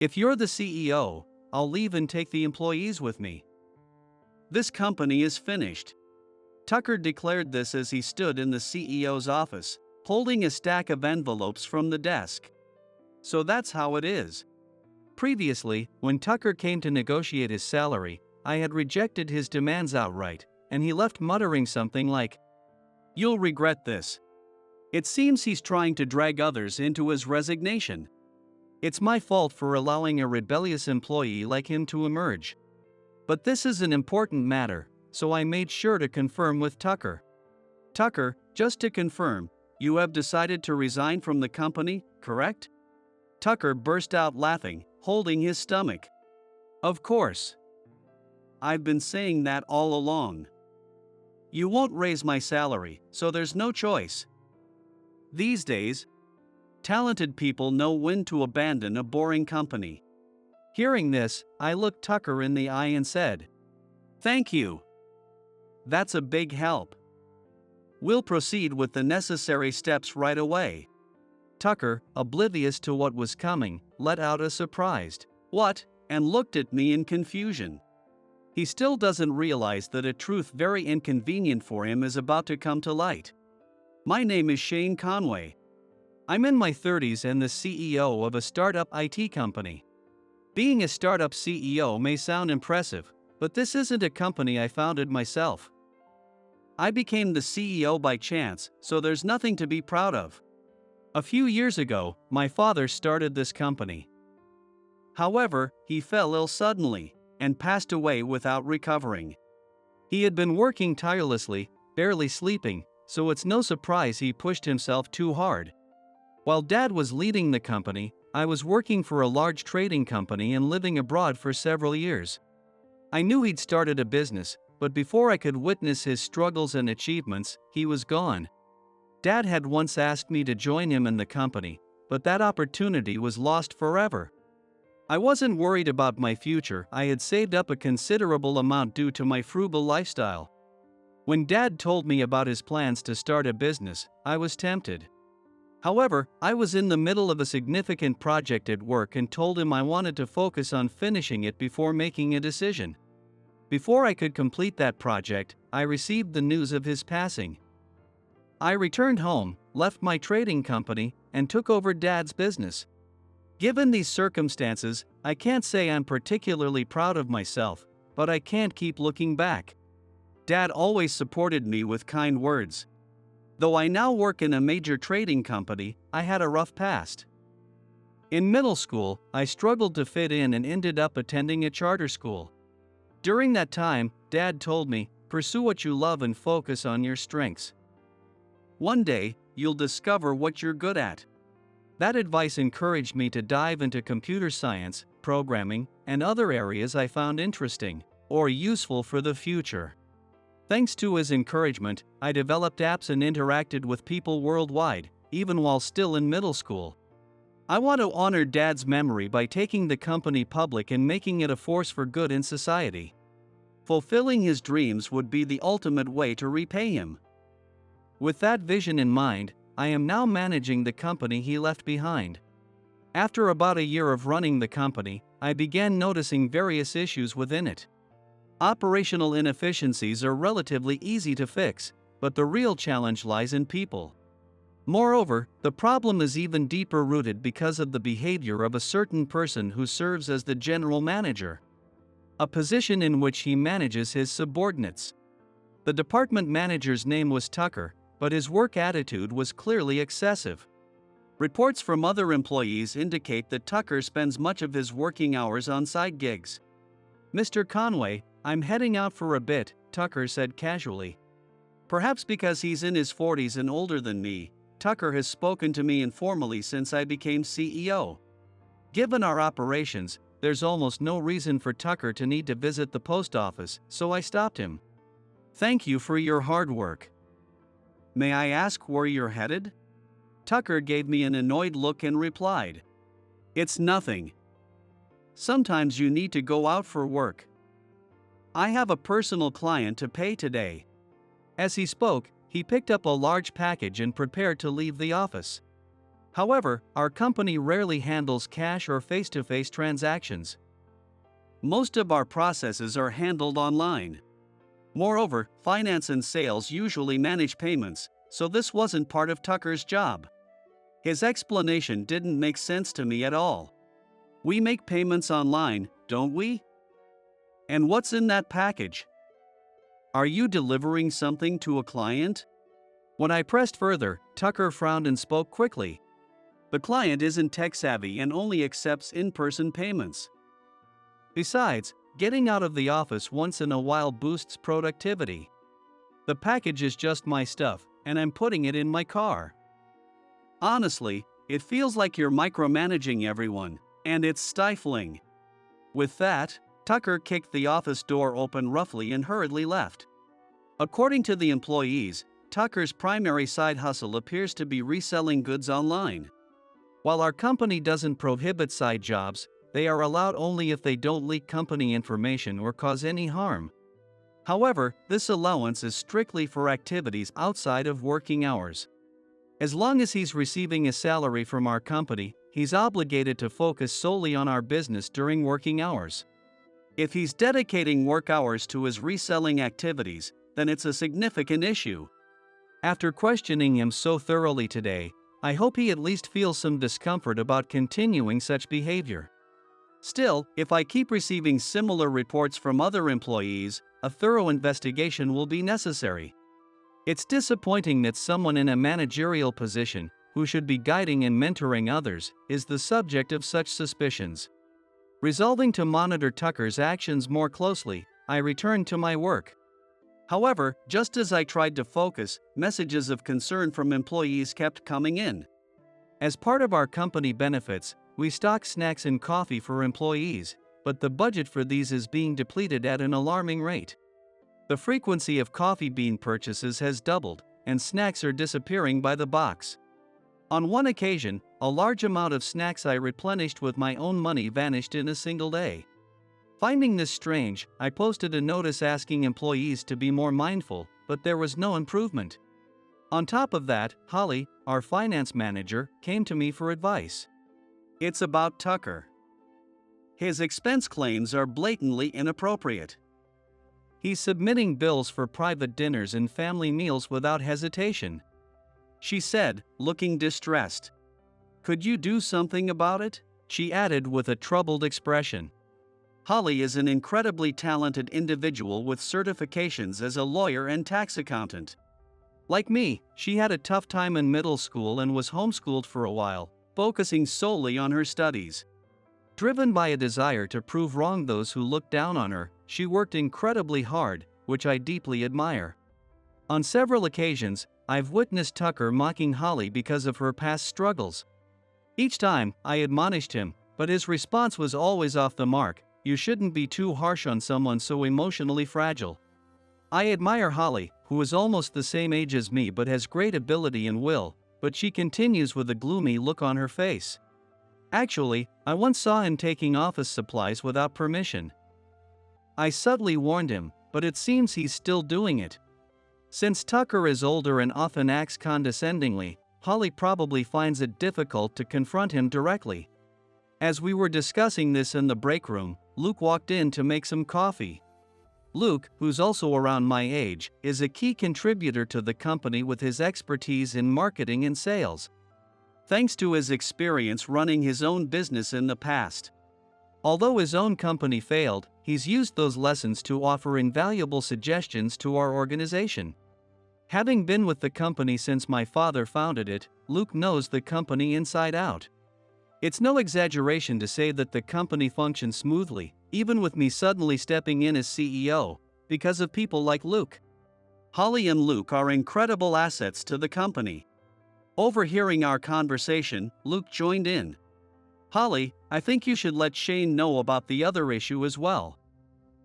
If you're the CEO, I'll leave and take the employees with me. This company is finished. Tucker declared this as he stood in the CEO's office, holding a stack of envelopes from the desk. So that's how it is. Previously, when Tucker came to negotiate his salary, I had rejected his demands outright, and he left muttering something like, "You'll regret this." It seems he's trying to drag others into his resignation. It's my fault for allowing a rebellious employee like him to emerge. But this is an important matter, so I made sure to confirm with Tucker. "Tucker, just to confirm, you have decided to resign from the company, correct?" Tucker burst out laughing, holding his stomach. "Of course. I've been saying that all along. You won't raise my salary, so there's no choice." These days, talented people know when to abandon a boring company. Hearing this, I looked Tucker in the eye and said, "Thank you. That's a big help. We'll proceed with the necessary steps right away." Tucker, oblivious to what was coming, let out a surprised "What?" and looked at me in confusion. He still doesn't realize that a truth very inconvenient for him is about to come to light. My name is Shane Conway. I'm in my 30s and the CEO of a startup IT company. Being a startup CEO may sound impressive, but this isn't a company I founded myself. I became the CEO by chance, so there's nothing to be proud of. A few years ago, my father started this company. However, he fell ill suddenly and passed away without recovering. He had been working tirelessly, barely sleeping, so it's no surprise he pushed himself too hard. While Dad was leading the company, I was working for a large trading company and living abroad for several years. I knew he'd started a business, but before I could witness his struggles and achievements, he was gone. Dad had once asked me to join him in the company, but that opportunity was lost forever. I wasn't worried about my future. I had saved up a considerable amount due to my frugal lifestyle. When Dad told me about his plans to start a business, I was tempted. However, I was in the middle of a significant project at work and told him I wanted to focus on finishing it before making a decision. Before I could complete that project, I received the news of his passing. I returned home, left my trading company, and took over Dad's business. Given these circumstances, I can't say I'm particularly proud of myself, but I can't keep looking back. Dad always supported me with kind words. Though I now work in a major trading company, I had a rough past. In middle school, I struggled to fit in and ended up attending a charter school. During that time, Dad told me, "Pursue what you love and focus on your strengths. One day, you'll discover what you're good at." That advice encouraged me to dive into computer science, programming, and other areas I found interesting or useful for the future. Thanks to his encouragement, I developed apps and interacted with people worldwide, even while still in middle school. I want to honor Dad's memory by taking the company public and making it a force for good in society. Fulfilling his dreams would be the ultimate way to repay him. With that vision in mind, I am now managing the company he left behind. After about a year of running the company, I began noticing various issues within it. Operational inefficiencies are relatively easy to fix, but the real challenge lies in people. Moreover, the problem is even deeper rooted because of the behavior of a certain person who serves as the general manager, a position in which he manages his subordinates. The department manager's name was Tucker, but his work attitude was clearly excessive. Reports from other employees indicate that Tucker spends much of his working hours on side gigs. "Mr. Conway, I'm heading out for a bit," Tucker said casually. Perhaps because he's in his 40s and older than me, Tucker has spoken to me informally since I became CEO. Given our operations, there's almost no reason for Tucker to need to visit the post office, so I stopped him. "Thank you for your hard work. May I ask where you're headed?" Tucker gave me an annoyed look and replied, "It's nothing. Sometimes you need to go out for work. I have a personal client to pay today." As he spoke, he picked up a large package and prepared to leave the office. However, our company rarely handles cash or face-to-face transactions. Most of our processes are handled online. Moreover, finance and sales usually manage payments, so this wasn't part of Tucker's job. His explanation didn't make sense to me at all. We make payments online, don't we? And what's in that package? Are you delivering something to a client? When I pressed further, Tucker frowned and spoke quickly. The client isn't tech-savvy and only accepts in-person payments. Besides, getting out of the office once in a while boosts productivity. The package is just my stuff, and I'm putting it in my car. Honestly, it feels like you're micromanaging everyone, and it's stifling. With that, Tucker kicked the office door open roughly and hurriedly left. According to the employees, Tucker's primary side hustle appears to be reselling goods online. While our company doesn't prohibit side jobs, they are allowed only if they don't leak company information or cause any harm. However, this allowance is strictly for activities outside of working hours. As long as he's receiving a salary from our company, he's obligated to focus solely on our business during working hours. If he's dedicating work hours to his reselling activities, then it's a significant issue. After questioning him so thoroughly today, I hope he at least feels some discomfort about continuing such behavior. Still, if I keep receiving similar reports from other employees, a thorough investigation will be necessary. It's disappointing that someone in a managerial position, who should be guiding and mentoring others, is the subject of such suspicions. Resolving to monitor Tucker's actions more closely, I returned to my work. However, just as I tried to focus, messages of concern from employees kept coming in. As part of our company benefits, we stock snacks and coffee for employees, but the budget for these is being depleted at an alarming rate. The frequency of coffee bean purchases has doubled, and snacks are disappearing by the box. On one occasion, a large amount of snacks I replenished with my own money vanished in a single day. Finding this strange, I posted a notice asking employees to be more mindful, but there was no improvement. On top of that, Holly, our finance manager, came to me for advice. It's about Tucker. His expense claims are blatantly inappropriate. He's submitting bills for private dinners and family meals without hesitation. She said, looking distressed. Could you do something about it? She added with a troubled expression. Holly is an incredibly talented individual with certifications as a lawyer and tax accountant. Like me, she had a tough time in middle school and was homeschooled for a while, focusing solely on her studies. Driven by a desire to prove wrong those who looked down on her, she worked incredibly hard, which I deeply admire. On several occasions, I've witnessed Tucker mocking Holly because of her past struggles. Each time, I admonished him, but his response was always off the mark. You shouldn't be too harsh on someone so emotionally fragile. I admire Holly, who is almost the same age as me but has great ability and will, but she continues with a gloomy look on her face. Actually, I once saw him taking office supplies without permission. I subtly warned him, but it seems he's still doing it. Since Tucker is older and often acts condescendingly, Holly probably finds it difficult to confront him directly. As we were discussing this in the break room, Luke walked in to make some coffee. Luke, who's also around my age, is a key contributor to the company with his expertise in marketing and sales. Thanks to his experience running his own business in the past. Although his own company failed, he's used those lessons to offer invaluable suggestions to our organization. Having been with the company since my father founded it, Luke knows the company inside out. It's no exaggeration to say that the company functions smoothly, even with me suddenly stepping in as CEO, because of people like Luke. Holly and Luke are incredible assets to the company. Overhearing our conversation, Luke joined in. Holly, I think you should let Shane know about the other issue as well.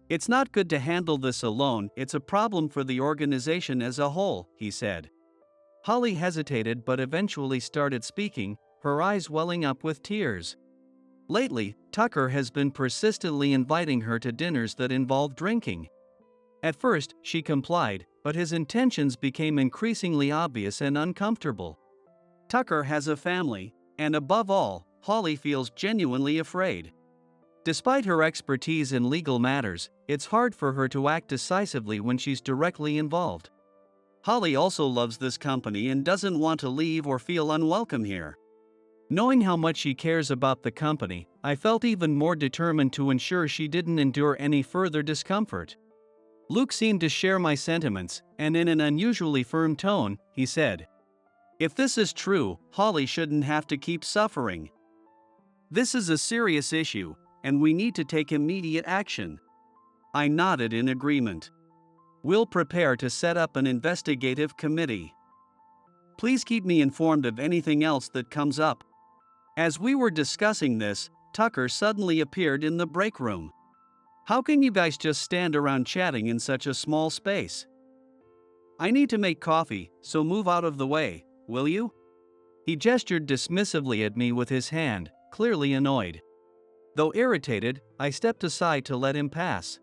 It's not good to handle this alone, it's a problem for the organization as a whole, he said. Holly hesitated but eventually started speaking, her eyes welling up with tears. Lately, Tucker has been persistently inviting her to dinners that involve drinking. At first, she complied, but his intentions became increasingly obvious and uncomfortable. Tucker has a family, And above all, Holly feels genuinely afraid. Despite her expertise in legal matters, it's hard for her to act decisively when she's directly involved. Holly also loves this company and doesn't want to leave or feel unwelcome here. Knowing how much she cares about the company, I felt even more determined to ensure she didn't endure any further discomfort. Luke seemed to share my sentiments, and in an unusually firm tone, he said, "If this is true, Holly shouldn't have to keep suffering. This is a serious issue, and we need to take immediate action." I nodded in agreement. "We'll prepare to set up an investigative committee. Please keep me informed of anything else that comes up." As we were discussing this, Tucker suddenly appeared in the break room. "How can you guys just stand around chatting in such a small space? I need to make coffee, so move out of the way, will you?" He gestured dismissively at me with his hand, clearly annoyed. Though irritated, I stepped aside to let him pass.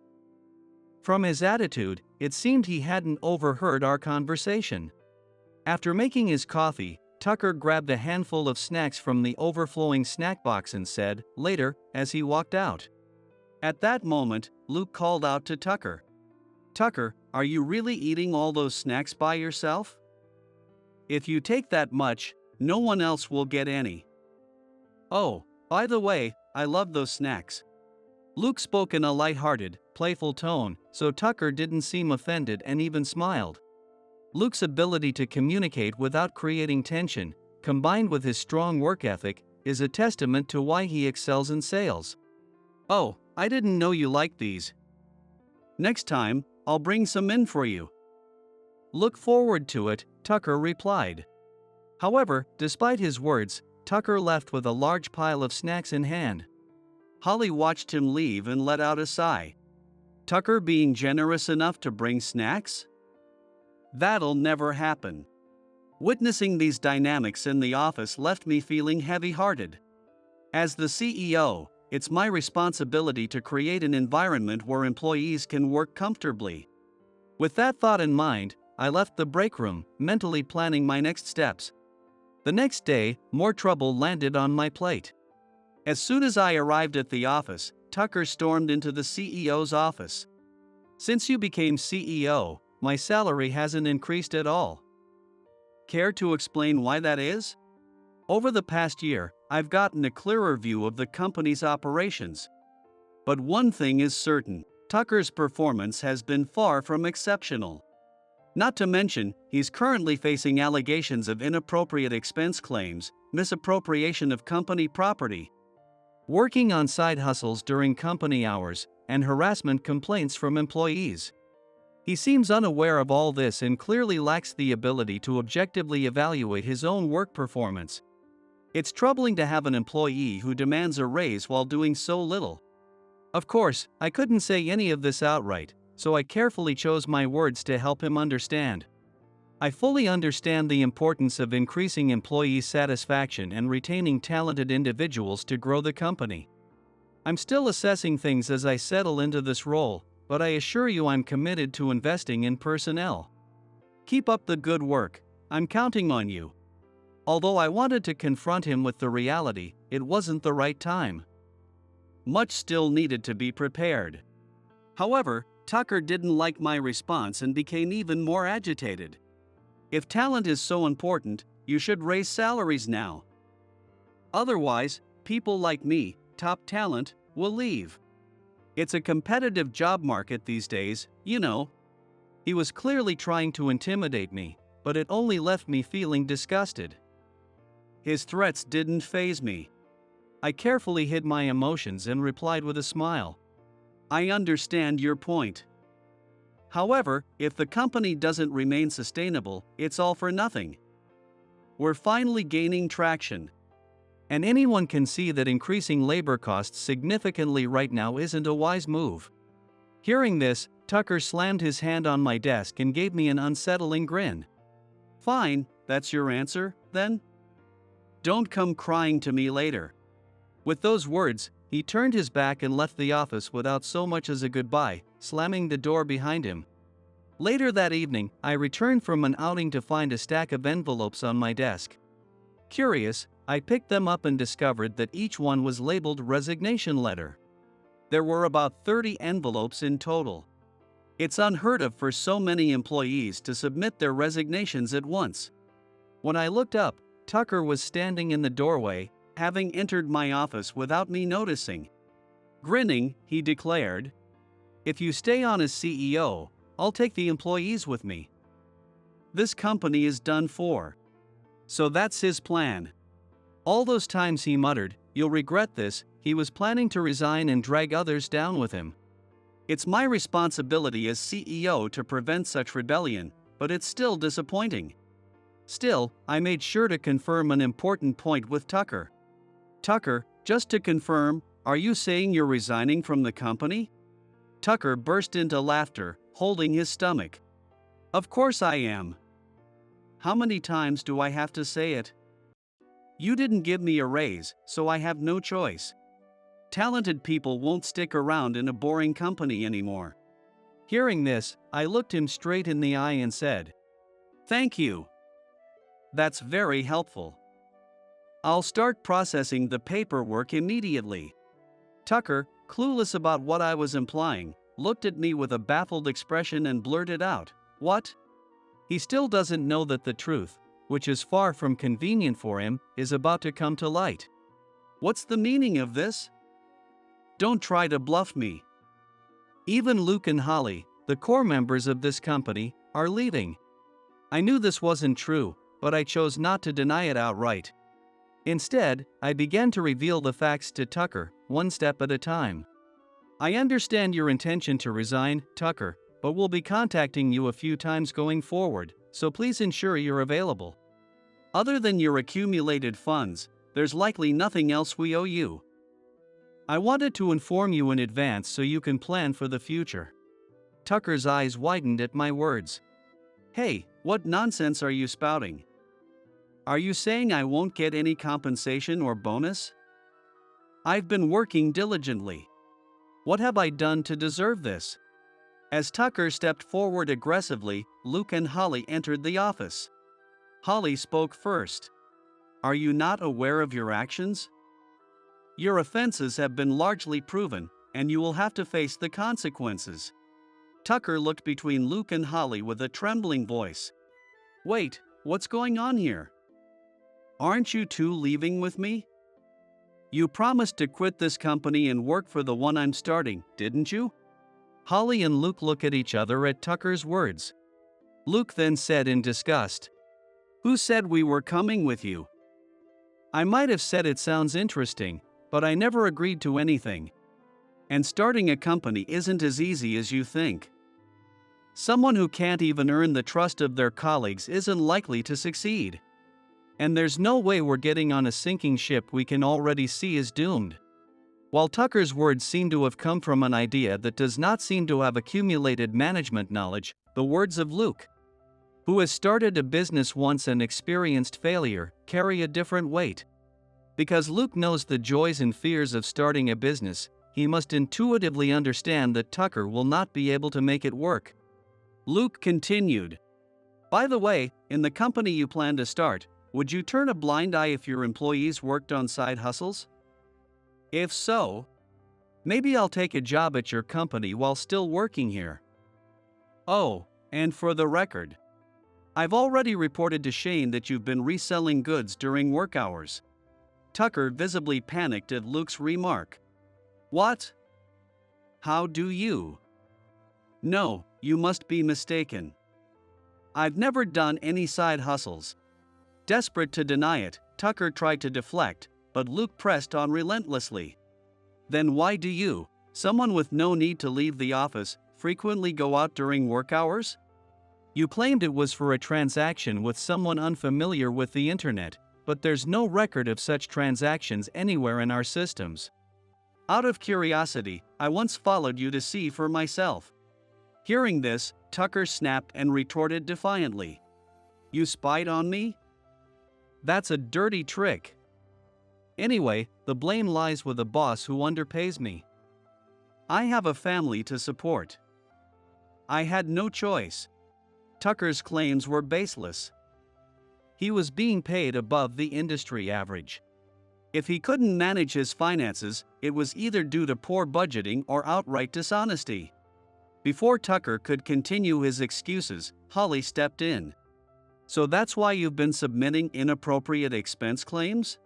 From his attitude, it seemed he hadn't overheard our conversation. After making his coffee, Tucker grabbed a handful of snacks from the overflowing snack box and said, later, as he walked out. At that moment, Luke called out to Tucker, "Tucker, are you really eating all those snacks by yourself? If you take that much, no one else will get any. Oh, by the way, I love those snacks." Luke spoke in a light-hearted, playful tone, so Tucker didn't seem offended and even smiled. Luke's ability to communicate without creating tension, combined with his strong work ethic, is a testament to why he excels in sales. "Oh, I didn't know you liked these. Next time, I'll bring some in for you." "Look forward to it," Tucker replied. However, despite his words, Tucker left with a large pile of snacks in hand. Holly watched him leave and let out a sigh. Tucker being generous enough to bring snacks? That'll never happen. Witnessing these dynamics in the office left me feeling heavy-hearted. As the CEO, it's my responsibility to create an environment where employees can work comfortably. With that thought in mind, I left the break room, mentally planning my next steps. The next day, more trouble landed on my plate. As soon as I arrived at the office, Tucker stormed into the CEO's office. "Since you became CEO, my salary hasn't increased at all. Care to explain why that is? Over the past year, I've gotten a clearer view of the company's operations. But one thing is certain, Tucker's performance has been far from exceptional. Not to mention, he's currently facing allegations of inappropriate expense claims, misappropriation of company property, working on side hustles during company hours, and harassment complaints from employees. He seems unaware of all this and clearly lacks the ability to objectively evaluate his own work performance. It's troubling to have an employee who demands a raise while doing so little." Of course, I couldn't say any of this outright, so I carefully chose my words to help him understand. I fully understand the importance of increasing employee satisfaction and retaining talented individuals to grow the company. I'm still assessing things as I settle into this role, but I assure you I'm committed to investing in personnel. Keep up the good work, I'm counting on you. Although I wanted to confront him with the reality, it wasn't the right time. Much still needed to be prepared. However, Tucker didn't like my response and became even more agitated. "If talent is so important, you should raise salaries now. Otherwise, people like me, top talent, will leave. It's a competitive job market these days, you know." He was clearly trying to intimidate me, but it only left me feeling disgusted. His threats didn't faze me. I carefully hid my emotions and replied with a smile. "I understand your point. However, if the company doesn't remain sustainable, it's all for nothing. We're finally gaining traction. And anyone can see that increasing labor costs significantly right now isn't a wise move." Hearing this, Tucker slammed his hand on my desk and gave me an unsettling grin. "Fine, that's your answer, then? Don't come crying to me later." With those words, he turned his back and left the office without so much as a goodbye, slamming the door behind him. Later that evening, I returned from an outing to find a stack of envelopes on my desk. Curious, I picked them up and discovered that each one was labeled resignation letter. There were about 30 envelopes in total. It's unheard of for so many employees to submit their resignations at once. When I looked up, Tucker was standing in the doorway, having entered my office without me noticing. Grinning, he declared, "If you stay on as CEO, I'll take the employees with me. This company is done for." So that's his plan. All those times he muttered, "You'll regret this," he was planning to resign and drag others down with him. It's my responsibility as CEO to prevent such rebellion, but it's still disappointing. Still, I made sure to confirm an important point with Tucker. "Tucker, just to confirm, are you saying you're resigning from the company?" Tucker burst into laughter, holding his stomach. "Of course I am. How many times do I have to say it? You didn't give me a raise, so I have no choice. Talented people won't stick around in a boring company anymore." Hearing this, I looked him straight in the eye and said, "Thank you. That's very helpful. I'll start processing the paperwork immediately." Tucker, clueless about what I was implying, looked at me with a baffled expression and blurted out, "What?" He still doesn't know that the truth, which is far from convenient for him, is about to come to light. What's the meaning of this? Don't try to bluff me. Even Luke and Holly, the core members of this company, are leaving. I knew this wasn't true, but I chose not to deny it outright. Instead, I began to reveal the facts to Tucker, one step at a time. "I understand your intention to resign, Tucker, but we'll be contacting you a few times going forward, so please ensure you're available. Other than your accumulated funds, there's likely nothing else we owe you. I wanted to inform you in advance so you can plan for the future." Tucker's eyes widened at my words. "Hey, what nonsense are you spouting? Are you saying I won't get any compensation or bonus? I've been working diligently. What have I done to deserve this?" As Tucker stepped forward aggressively, Luke and Holly entered the office. Holly spoke first. "Are you not aware of your actions? Your offenses have been largely proven, and you will have to face the consequences." Tucker looked between Luke and Holly with a trembling voice. "Wait, what's going on here? Aren't you two leaving with me? You promised to quit this company and work for the one I'm starting, didn't you?" Holly and Luke looked at each other at Tucker's words. Luke then said in disgust, "Who said we were coming with you? I might have said it sounds interesting, but I never agreed to anything. And starting a company isn't as easy as you think. Someone who can't even earn the trust of their colleagues isn't likely to succeed. And there's no way we're getting on a sinking ship we can already see is doomed." While Tucker's words seem to have come from an idea that does not seem to have accumulated management knowledge, the words of Luke, who has started a business once and experienced failure, carry a different weight. Because Luke knows the joys and fears of starting a business, he must intuitively understand that Tucker will not be able to make it work. Luke continued, "By the way, in the company you plan to start, would you turn a blind eye if your employees worked on side hustles? If so, maybe I'll take a job at your company while still working here. Oh, and for the record, I've already reported to Shane that you've been reselling goods during work hours." Tucker visibly panicked at Luke's remark. "What? How do you? No, you must be mistaken. I've never done any side hustles." Desperate to deny it, Tucker tried to deflect, but Luke pressed on relentlessly. "Then why do you, someone with no need to leave the office, frequently go out during work hours? You claimed it was for a transaction with someone unfamiliar with the internet, but there's no record of such transactions anywhere in our systems. Out of curiosity, I once followed you to see for myself." Hearing this, Tucker snapped and retorted defiantly, "You spied on me? That's a dirty trick. Anyway, the blame lies with the boss who underpays me. I have a family to support. I had no choice." Tucker's claims were baseless. He was being paid above the industry average. If he couldn't manage his finances, it was either due to poor budgeting or outright dishonesty. Before Tucker could continue his excuses, Holly stepped in. "So that's why you've been submitting inappropriate expense claims?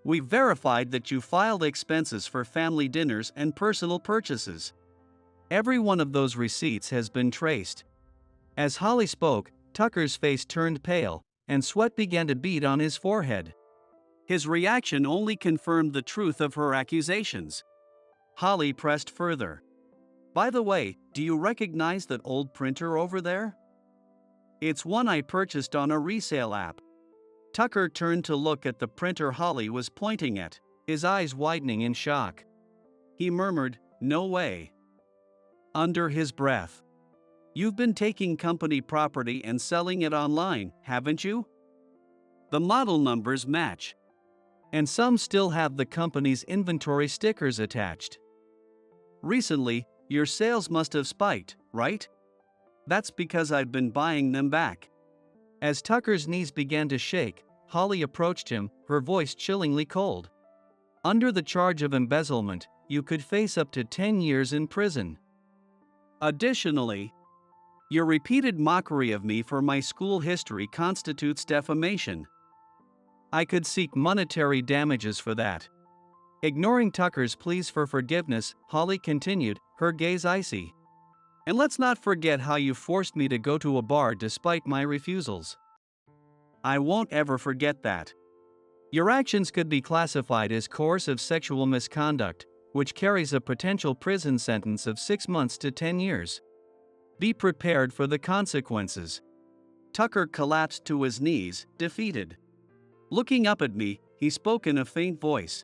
We've verified that you filed expenses for family dinners and personal purchases. Every one of those receipts has been traced." As Holly spoke, Tucker's face turned pale, and sweat began to bead on his forehead. His reaction only confirmed the truth of her accusations. Holly pressed further. "By the way, do you recognize that old printer over there? It's one I purchased on a resale app." Tucker turned to look at the printer Holly was pointing at, his eyes widening in shock. He murmured, "No way." Under his breath, "You've been taking company property and selling it online, haven't you? The model numbers match. And some still have the company's inventory stickers attached. Recently, your sales must have spiked, right? That's because I've been buying them back." As Tucker's knees began to shake, Holly approached him, her voice chillingly cold. "Under the charge of embezzlement, you could face up to 10 years in prison. Additionally, your repeated mockery of me for my school history constitutes defamation. I could seek monetary damages for that." Ignoring Tucker's pleas for forgiveness, Holly continued, her gaze icy. "And let's not forget how you forced me to go to a bar despite my refusals. I won't ever forget that. Your actions could be classified as coercive sexual misconduct, which carries a potential prison sentence of 6 months to 10 years. Be prepared for the consequences." Tucker collapsed to his knees, defeated. Looking up at me, he spoke in a faint voice.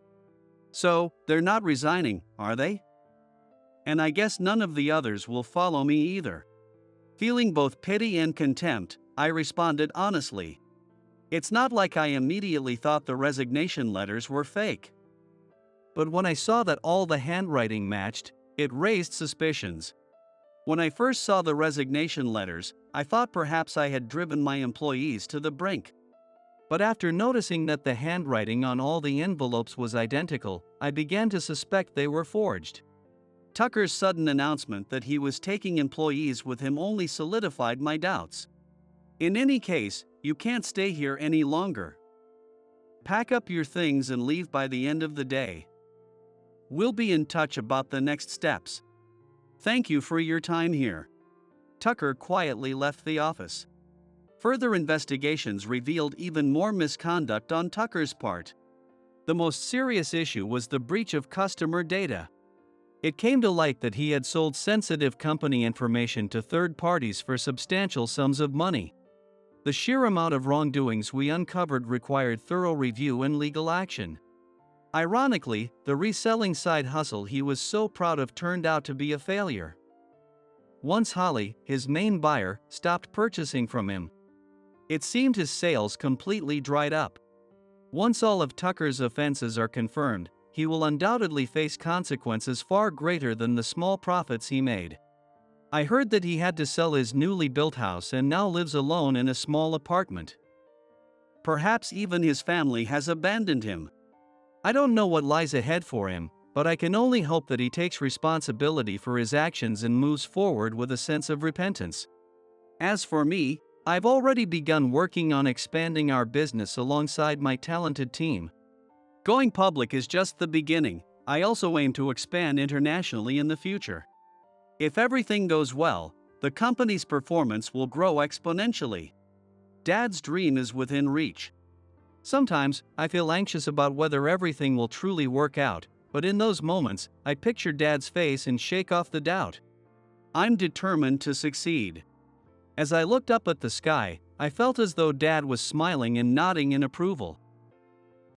"So, they're not resigning, are they? And I guess none of the others will follow me either." Feeling both pity and contempt, I responded honestly. "It's not like I immediately thought the resignation letters were fake. But when I saw that all the handwriting matched, it raised suspicions. When I first saw the resignation letters, I thought perhaps I had driven my employees to the brink. But after noticing that the handwriting on all the envelopes was identical, I began to suspect they were forged." Tucker's sudden announcement that he was taking employees with him only solidified my doubts. "In any case, you can't stay here any longer. Pack up your things and leave by the end of the day. We'll be in touch about the next steps. Thank you for your time here." Tucker quietly left the office. Further investigations revealed even more misconduct on Tucker's part. The most serious issue was the breach of customer data. It came to light that he had sold sensitive company information to third parties for substantial sums of money. The sheer amount of wrongdoings we uncovered required thorough review and legal action. Ironically, the reselling side hustle he was so proud of turned out to be a failure. Once Holly, his main buyer, stopped purchasing from him, it seemed his sales completely dried up. Once all of Tucker's offenses are confirmed, he will undoubtedly face consequences far greater than the small profits he made. I heard that he had to sell his newly built house and now lives alone in a small apartment. Perhaps even his family has abandoned him. I don't know what lies ahead for him, but I can only hope that he takes responsibility for his actions and moves forward with a sense of repentance. As for me, I've already begun working on expanding our business alongside my talented team. Going public is just the beginning. I also aim to expand internationally in the future. If everything goes well, the company's performance will grow exponentially. Dad's dream is within reach. Sometimes, I feel anxious about whether everything will truly work out, but in those moments, I picture Dad's face and shake off the doubt. I'm determined to succeed. As I looked up at the sky, I felt as though Dad was smiling and nodding in approval.